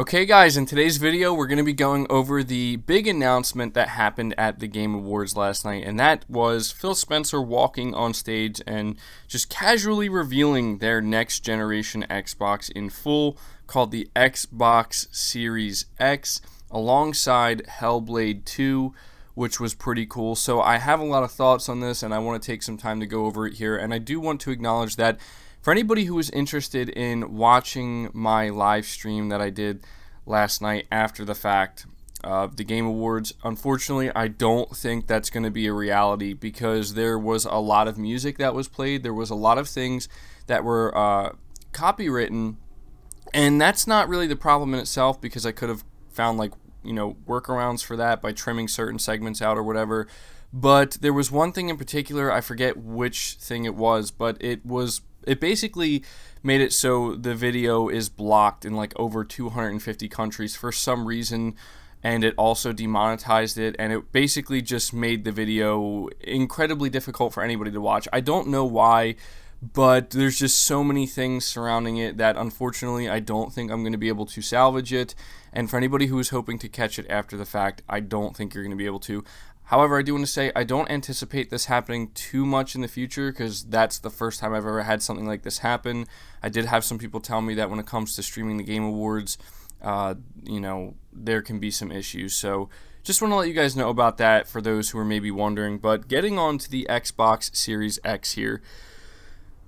Okay guys, in today's video we're going to be going over the big announcement that happened at the Game Awards last night, and that was Phil Spencer walking on stage and just casually revealing their next generation Xbox in full, called the Xbox Series X, alongside Hellblade 2, which was pretty cool. So I have a lot of thoughts on this and I want to take some time to go over it here, and I do want to acknowledge that for anybody who is interested in watching my live stream that I did last night after the fact of the Game Awards, unfortunately, I don't think that's going to be a reality because there was a lot of music that was played. There was a lot of things that were copywritten, and that's not really the problem in itself because I could have found workarounds for that by trimming certain segments out or whatever. But there was one thing in particular, I forget which thing it was, but it basically made it so the video is blocked in like over 250 countries for some reason, and it also demonetized it, and it basically just made the video incredibly difficult for anybody to watch. I don't know why, but there's just so many things surrounding it that unfortunately I don't think I'm going to be able to salvage it, and for anybody who is hoping to catch it after the fact, I don't think you're going to be able to. However, I do want to say I don't anticipate this happening too much in the future because that's the first time I've ever had something like this happen. I did have some people tell me that when it comes to streaming the Game Awards, there can be some issues. So just want to let you guys know about that for those who are maybe wondering. But getting on to the Xbox Series X here.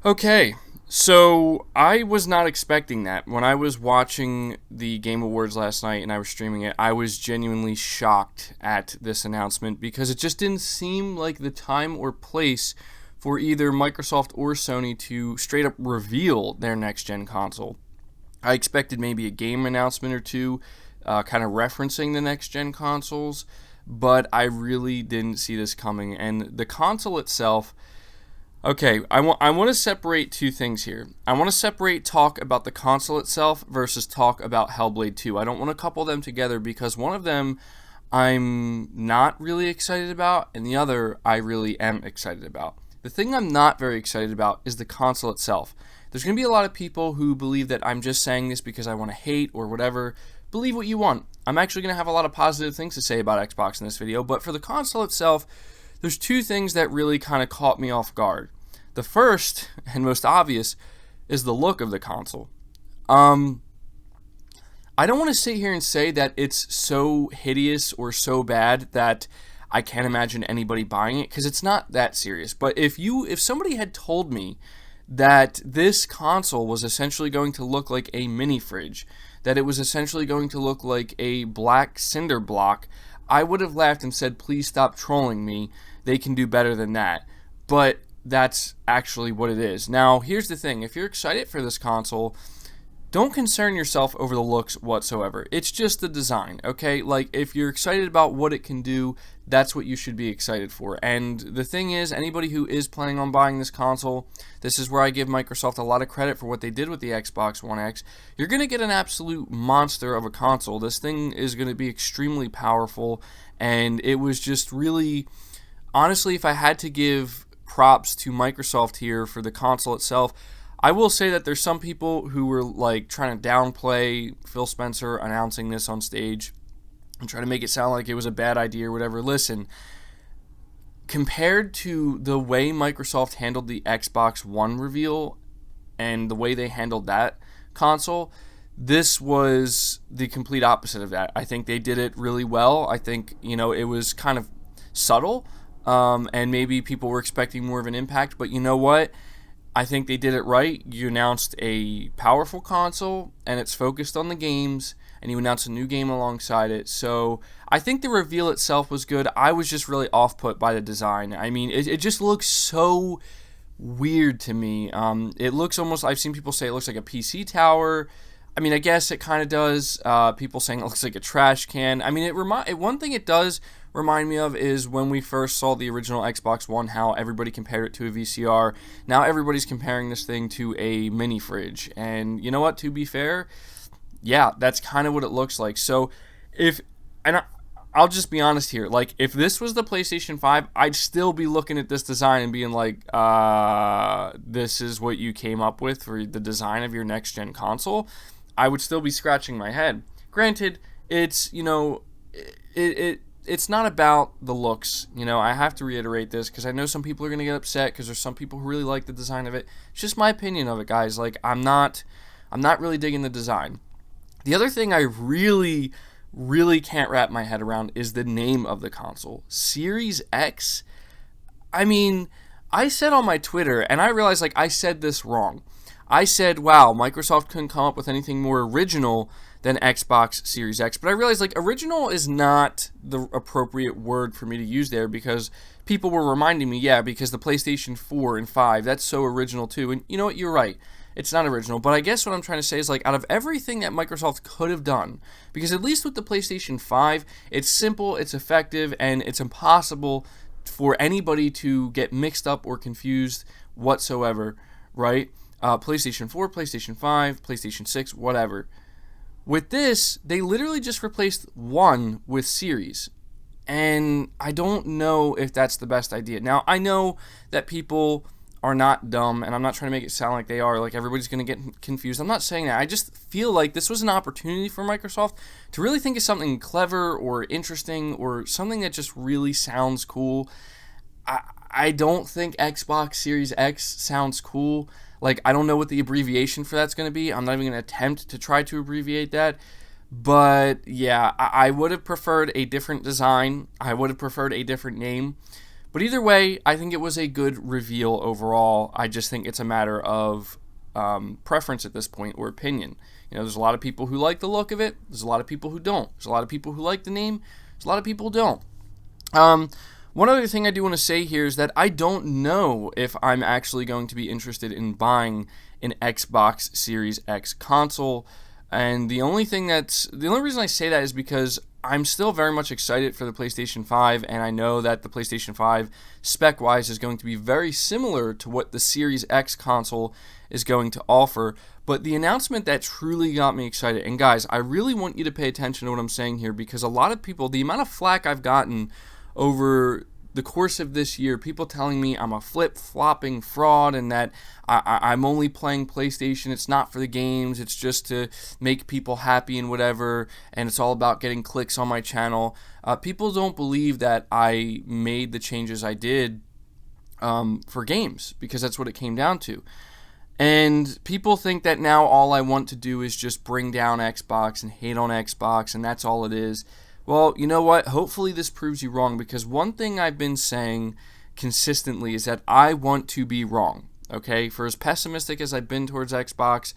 Okay, so I was not expecting that. When I was watching the Game Awards last night and I was streaming it, I was genuinely shocked at this announcement because it just didn't seem like the time or place for either Microsoft or Sony to straight up reveal their next-gen console. I expected maybe a game announcement or two kind of referencing the next-gen consoles, but I really didn't see this coming. And the console itself... Okay, I want to separate two things here. I want to separate talk about the console itself versus talk about Hellblade 2. I don't want to couple them together because one of them I'm not really excited about and the other I really am excited about. The thing I'm not very excited about is the console itself. There's going to be a lot of people who believe that I'm just saying this because I want to hate or whatever. Believe what you want. I'm actually going to have a lot of positive things to say about Xbox in this video, but for the console itself, there's two things that really kind of caught me off guard. The first, and most obvious, is the look of the console. I don't want to sit here and say that it's so hideous or so bad that I can't imagine anybody buying it, because it's not that serious. But if somebody had told me that this console was essentially going to look like a mini fridge, that it was essentially going to look like a black cinder block, I would have laughed and said, please stop trolling me. They can do better than that. But that's actually what it is. Now, here's the thing. If you're excited for this console, don't concern yourself over the looks whatsoever. It's just the design, okay? Like, if you're excited about what it can do, that's what you should be excited for. And the thing is, anybody who is planning on buying this console, this is where I give Microsoft a lot of credit for what they did with the Xbox One X. You're going to get an absolute monster of a console. This thing is going to be extremely powerful, and it was just really... Honestly, if I had to give props to Microsoft here for the console itself, I will say that there's some people who were like trying to downplay Phil Spencer announcing this on stage and try to make it sound like it was a bad idea or whatever. Listen, compared to the way Microsoft handled the Xbox One reveal and the way they handled that console, this was the complete opposite of that. I think they did it really well. I think, it was kind of subtle. And maybe people were expecting more of an impact, but you know what? I think they did it right. You announced a powerful console, and it's focused on the games, and you announced a new game alongside it. So I think the reveal itself was good. I was just really off-put by the design. I mean, it just looks so weird to me. It looks almost, I've seen people say it looks like a PC tower. I mean, I guess it kind of does. People saying it looks like a trash can. I mean, one thing it does remind me of is when we first saw the original Xbox One, how everybody compared it to a VCR. Now everybody's comparing this thing to a mini fridge. And you know what? To be fair, yeah, that's kind of what it looks like. So I'll just be honest here. Like, if this was the PlayStation 5, I'd still be looking at this design and being like, this is what you came up with for the design of your next-gen console. I would still be scratching my head. Granted, it's, it's not about the looks. I have to reiterate this because I know some people are going to get upset because there's some people who really like the design of it. It's just my opinion of it, guys. Like, I'm not really digging the design. The other thing I really, really can't wrap my head around is the name of the console. Series X? I mean, I said on my Twitter, and I realized, like, I said this wrong. I said, wow, Microsoft couldn't come up with anything more original than Xbox Series X. But I realized, like, original is not the appropriate word for me to use there because people were reminding me, yeah, because the PlayStation 4 and 5, that's so original too. And you know what? You're right. It's not original. But I guess what I'm trying to say is, like, out of everything that Microsoft could have done, because at least with the PlayStation 5, it's simple, it's effective, and it's impossible for anybody to get mixed up or confused whatsoever, right? PlayStation 4, PlayStation 5, PlayStation 6, whatever. With this, they literally just replaced one with Series. And I don't know if that's the best idea. Now, I know that people are not dumb, and I'm not trying to make it sound like they are, like everybody's going to get confused. I'm not saying that. I just feel like this was an opportunity for Microsoft to really think of something clever or interesting or something that just really sounds cool. I don't think Xbox Series X sounds cool. Like, I don't know what the abbreviation for that's going to be. I'm not even going to attempt to try to abbreviate that. But, yeah, I would have preferred a different design. I would have preferred a different name. But either way, I think it was a good reveal overall. I just think it's a matter of preference at this point, or opinion. There's a lot of people who like the look of it. There's a lot of people who don't. There's a lot of people who like the name. There's a lot of people who don't. One other thing I do want to say here is that I don't know if I'm actually going to be interested in buying an Xbox Series X console. And the only reason I say that is because I'm still very much excited for the PlayStation 5, and I know that the PlayStation 5 spec-wise is going to be very similar to what the Series X console is going to offer. But the announcement that truly got me excited, and guys, I really want you to pay attention to what I'm saying here, because a lot of people, the amount of flack I've gotten over the course of this year, people telling me I'm a flip-flopping fraud and that I'm only playing PlayStation, it's not for the games, it's just to make people happy and whatever, and it's all about getting clicks on my channel. People don't believe that I made the changes I did for games, because that's what it came down to. And people think that now all I want to do is just bring down Xbox and hate on Xbox, and that's all it is. Well, you know what? Hopefully this proves you wrong, because one thing I've been saying consistently is that I want to be wrong, okay? For as pessimistic as I've been towards Xbox,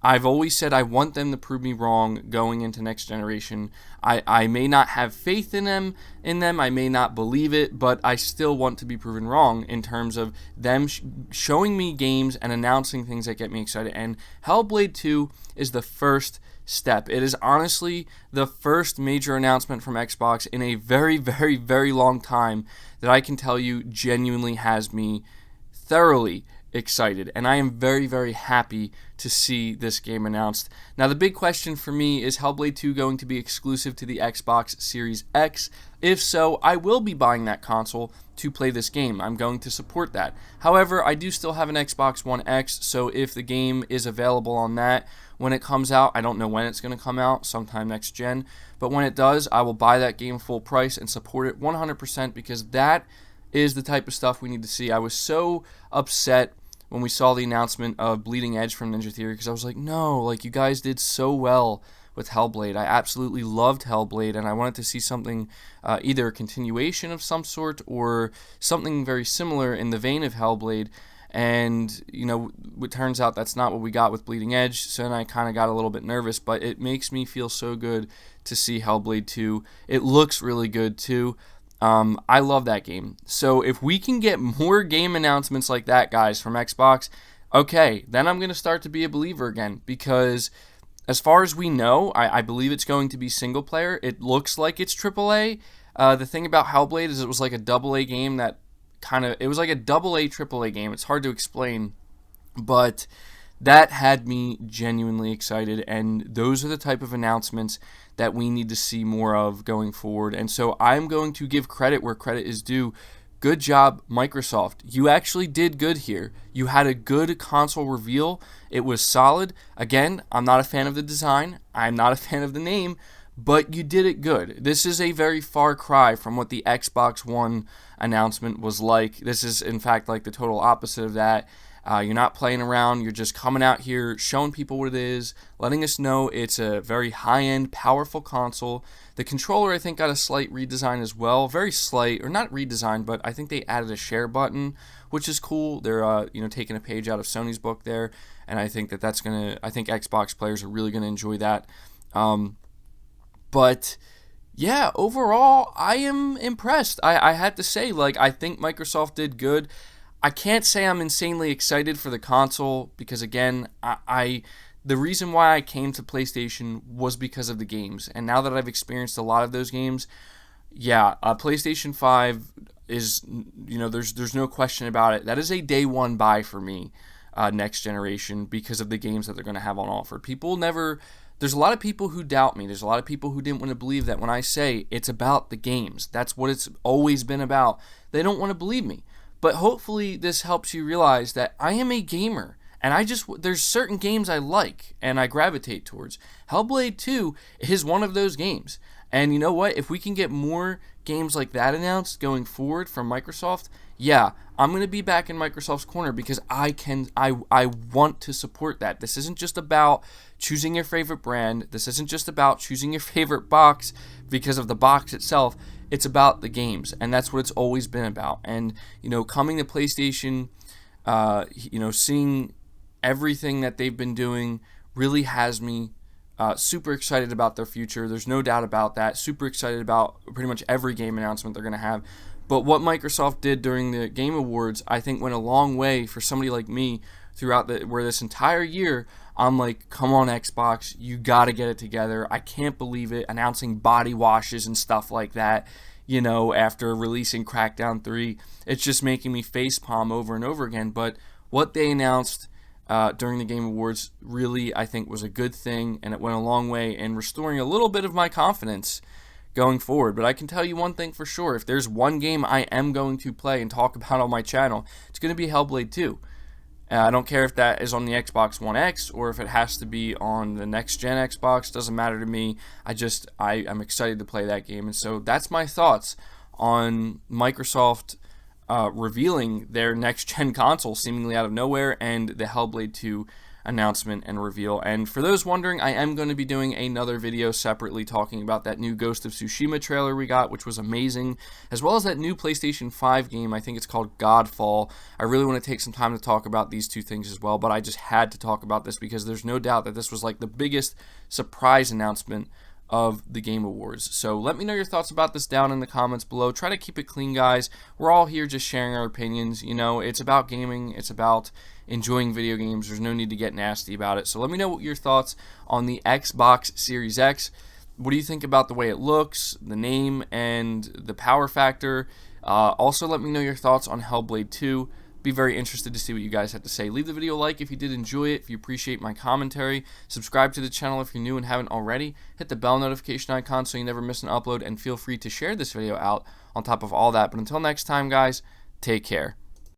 I've always said I want them to prove me wrong going into next generation. I may not have faith in them, I may not believe it, but I still want to be proven wrong in terms of them showing me games and announcing things that get me excited. And Hellblade 2 is the first step. It is honestly the first major announcement from Xbox in a very, very, very long time that I can tell you genuinely has me thoroughly excited, and I am very, very happy to see this game announced. Now, the big question for me is Hellblade 2 going to be exclusive to the Xbox Series X? If so, I will be buying that console to play this game. I'm going to support that. However, I do still have an Xbox One X, so if the game is available on that when it comes out, I don't know when it's going to come out, sometime next gen, but when it does, I will buy that game full price and support it 100%, because that is the type of stuff we need to see. I was so upset when we saw the announcement of Bleeding Edge from Ninja Theory, because I was like, no, like, you guys did so well with Hellblade. I absolutely loved Hellblade, and I wanted to see something, either a continuation of some sort or something very similar in the vein of Hellblade. And, it turns out that's not what we got with Bleeding Edge, so then I kind of got a little bit nervous, but it makes me feel so good to see Hellblade 2. It looks really good, too. I love that game. So if we can get more game announcements like that, guys, from Xbox, okay, then I'm going to start to be a believer again, because as far as we know, I believe it's going to be single player. It looks like it's AAA. The thing about Hellblade is it was like a AA game that it was like a AA AAA game. It's hard to explain, but that had me genuinely excited, and those are the type of announcements that we need to see more of going forward. And so I'm going to give credit where credit is due. good job, Microsoft. You actually did good here. You had a good console reveal. It was solid. Again, I'm not a fan of the design. I'm not a fan of the name, but you did it good. This is a very far cry from what the Xbox One announcement was like. This is, in fact, like the total opposite of that. You're not playing around. You're just coming out here, showing people what it is, letting us know it's a very high-end, powerful console. The controller, I think, got a slight redesign as well. Very slight, or not redesign, but I think they added a share button, which is cool. They're taking a page out of Sony's book there, and I think that's gonna. I think Xbox players are really gonna enjoy that. But yeah, overall, I am impressed. I had to say, like, I think Microsoft did good. I can't say I'm insanely excited for the console because, again, the reason why I came to PlayStation was because of the games. And now that I've experienced a lot of those games, yeah, PlayStation 5 is, there's no question about it. That is a day one buy for me, next generation, because of the games that they're going to have on offer. There's a lot of people who doubt me. There's a lot of people who didn't want to believe that when I say it's about the games. That's what it's always been about. They don't want to believe me. But hopefully this helps you realize that I am a gamer, and there's certain games I like and I gravitate towards. Hellblade 2 is one of those games. And you know what? If we can get more games like that announced going forward from Microsoft, yeah, I'm going to be back in Microsoft's corner because I want to support that. This isn't just about choosing your favorite brand. This isn't just about choosing your favorite box because of the box itself. It's about the games, and that's what it's always been about. And, coming to PlayStation, seeing everything that they've been doing really has me super excited about their future. There's no doubt about that. Super excited about pretty much every game announcement they're going to have. But what Microsoft did during the Game Awards, I think went a long way for somebody like me where this entire year, I'm like, come on, Xbox, you got to get it together. I can't believe it. Announcing body washes and stuff like that, after releasing Crackdown 3. It's just making me facepalm over and over again. But what they announced during the Game Awards really, I think, was a good thing, and it went a long way in restoring a little bit of my confidence going forward. But I can tell you one thing for sure. If there's one game I am going to play and talk about on my channel, it's going to be Hellblade 2. I don't care if that is on the Xbox One X or if it has to be on the next-gen Xbox. Doesn't matter to me. I'm excited to play that game. And so that's my thoughts on Microsoft revealing their next-gen console seemingly out of nowhere and the Hellblade 2 announcement and reveal. And for those wondering, I am going to be doing another video separately talking about that new Ghost of Tsushima trailer we got, which was amazing, as well as that new PlayStation 5 game. I think it's called Godfall. I really want to take some time to talk about these two things as well, but I just had to talk about this because there's no doubt that this was like the biggest surprise announcement of the Game Awards. So let me know your thoughts about this down in the comments below. Try to keep it clean, guys. We're all here just sharing our opinions. It's about gaming. It's about enjoying video games. There's no need to get nasty about it. So let me know what your thoughts on the Xbox Series X. What do you think about the way it looks, the name, and the power factor? Also, let me know your thoughts on Hellblade 2. Be very interested to see what you guys have to say. Leave the video a like if you did enjoy it, if you appreciate my commentary. Subscribe to the channel if you're new and haven't already. Hit the bell notification icon so you never miss an upload, and feel free to share this video out on top of all that. But until next time, guys, take care.